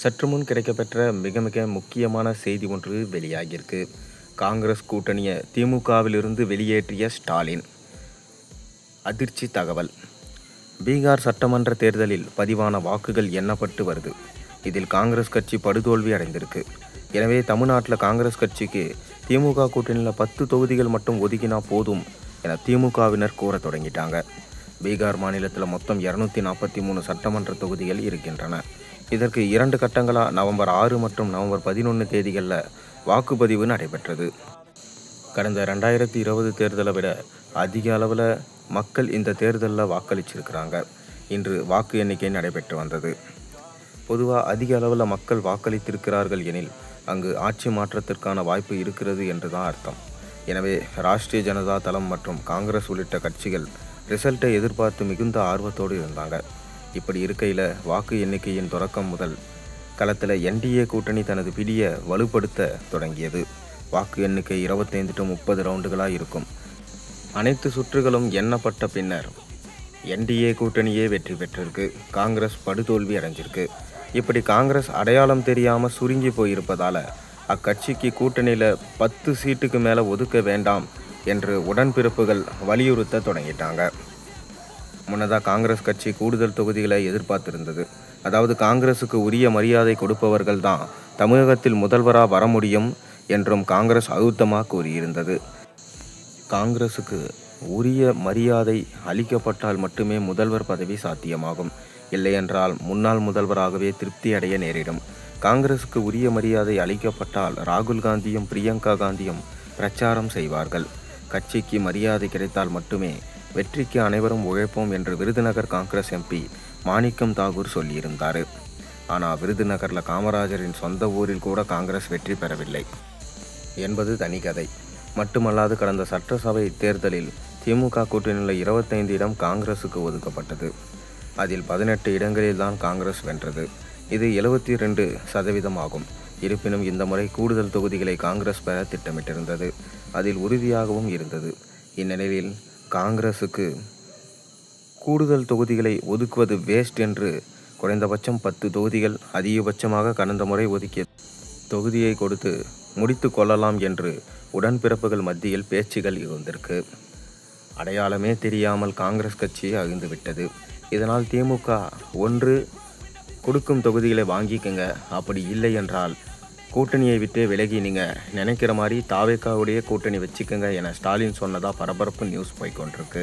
சற்று முன் கிடைக்கப்பெற்ற மிக மிக முக்கியமான செய்தி ஒன்று வெளியாகியிருக்கு. காங்கிரஸ் கூட்டணியை திமுகவிலிருந்து வெளியேற்றிய ஸ்டாலின். அதிர்ச்சி தகவல். பீகார் சட்டமன்ற தேர்தலில் பதிவான வாக்குகள் எண்ணப்பட்டு வருது. இதில் காங்கிரஸ் கட்சி படுதோல்வி அடைந்திருக்கு. எனவே தமிழ்நாட்டில் காங்கிரஸ் கட்சிக்கு திமுக கூட்டணியில் 10 தொகுதிகள் மட்டும் ஒதுக்கினா போதும் என திமுகவினர் கூற தொடங்கிட்டாங்க. பீகார் மாநிலத்தில் மொத்தம் 243 சட்டமன்ற தொகுதிகள் இருக்கின்றன. இதற்கு 2 கட்டங்களாக நவம்பர் 6 மற்றும் நவம்பர் 11 தேதிகளில் வாக்குப்பதிவு நடைபெற்றது. கடந்த 2020 தேர்தலை விட அதிக அளவில் மக்கள் இந்த தேர்தலில் வாக்களிச்சிருக்கிறாங்க. இன்று வாக்கு எண்ணிக்கை நடைபெற்று வந்தது. பொதுவாக அதிக அளவில் மக்கள் வாக்களித்திருக்கிறார்கள் எனில் அங்கு ஆட்சி மாற்றத்திற்கான வாய்ப்பு இருக்கிறது என்று தான் அர்த்தம். எனவே ராஷ்டிரிய ஜனதா தளம் மற்றும் காங்கிரஸ் உள்ளிட்ட கட்சிகள் ரிசல்ட்டை எதிர்பார்த்து மிகுந்த ஆர்வத்தோடு இருந்தாங்க. இப்படி இருக்கையில் வாக்கு எண்ணிக்கையின் தொடக்கம் முதல் களத்தில் என்டிஏ கூட்டணி தனது பிடியை வலுப்படுத்த தொடங்கியது. வாக்கு எண்ணிக்கை 25 to 30 ரவுண்டுகளாக இருக்கும். அனைத்து சுற்றுகளும் எண்ணப்பட்ட பின்னர் என்டிஏ கூட்டணியே வெற்றி பெற்றிருக்கு. காங்கிரஸ் படுதோல்வி அடைஞ்சிருக்கு. இப்படி காங்கிரஸ் அடையாளம் தெரியாமல் சுருங்கி போயிருப்பதால் அக்கட்சிக்கு கூட்டணியில் 10 சீட்டுக்கு மேலே ஒதுக்க வேண்டாம் என்று உடன்பிறப்புகள் வலியுறுத்த தொடங்கிட்டாங்க. முன்னதாக காங்கிரஸ் கட்சி கூடுதல் தொகுதிகளை எதிர்பார்த்திருந்தது. அதாவது காங்கிரஸுக்கு உரிய மரியாதை கொடுப்பவர்கள் தான் தமிழகத்தில் முதல்வராக வர முடியும் என்றும் காங்கிரஸ் அழுத்தமாக கூறியிருந்தது. காங்கிரஸுக்கு உரிய மரியாதை அளிக்கப்பட்டால் மட்டுமே முதல்வர் பதவி சாத்தியமாகும். இல்லையென்றால் முன்னாள் முதல்வராகவே திருப்தி அடைய நேரிடும். காங்கிரஸுக்கு உரிய மரியாதை அளிக்கப்பட்டால் ராகுல் காந்தியும் பிரியங்கா காந்தியும் பிரச்சாரம் செய்வார்கள். கட்சிக்கு மரியாதை கிடைத்தால் மட்டுமே வெற்றிக்கு அனைவரும் உழைப்போம் என்று விருதுநகர் காங்கிரஸ் எம்பி மாணிக்கம் தாகூர் சொல்லியிருந்தார். ஆனால் விருதுநகரில் காமராஜரின் சொந்த ஊரில் கூட காங்கிரஸ் வெற்றி பெறவில்லை என்பது தனி கதை. மட்டுமல்லாது கடந்த சட்டசபை தேர்தலில் திமுக கூட்டணியில் 25 இடம் காங்கிரஸுக்கு ஒதுக்கப்பட்டது. அதில் 18 இடங்களில் தான் காங்கிரஸ் வென்றது. இது 72% ஆகும். இருப்பினும் இந்த முறை கூடுதல் தொகுதிகளை காங்கிரஸ் பெற திட்டமிட்டிருந்தது. அதில் உறுதியாகவும் இருந்தது. இந்நிலையில் காங்கிரஸுக்கு கூடுதல் தொகுதிகளை ஒதுக்குவது வேஸ்ட் என்று குறைந்தபட்சம் 10 தொகுதிகள் அதிகபட்சமாக கடந்த முறை ஒதுக்கிய தொகுதியை கொடுத்து முடித்து கொள்ளலாம் என்று உடன்பிறப்புகள் மத்தியில் பேச்சுகள் இருந்திருக்கு. அடையாளமே தெரியாமல் காங்கிரஸ் கட்சி அழிந்துவிட்டது. இதனால் திமுக ஒன்று கொடுக்கும் தொகுதிகளை வாங்கிக்கங்க, அப்படி இல்லை என்றால் கூட்டணியை விட்டு விலகி நீங்கள் நினைக்கிற மாதிரி தாவேக்காவுடைய கூட்டணி வச்சுக்கோங்க என ஸ்டாலின் சொன்னதாக பரபரப்பு நியூஸ் போய்கொண்டிருக்கு.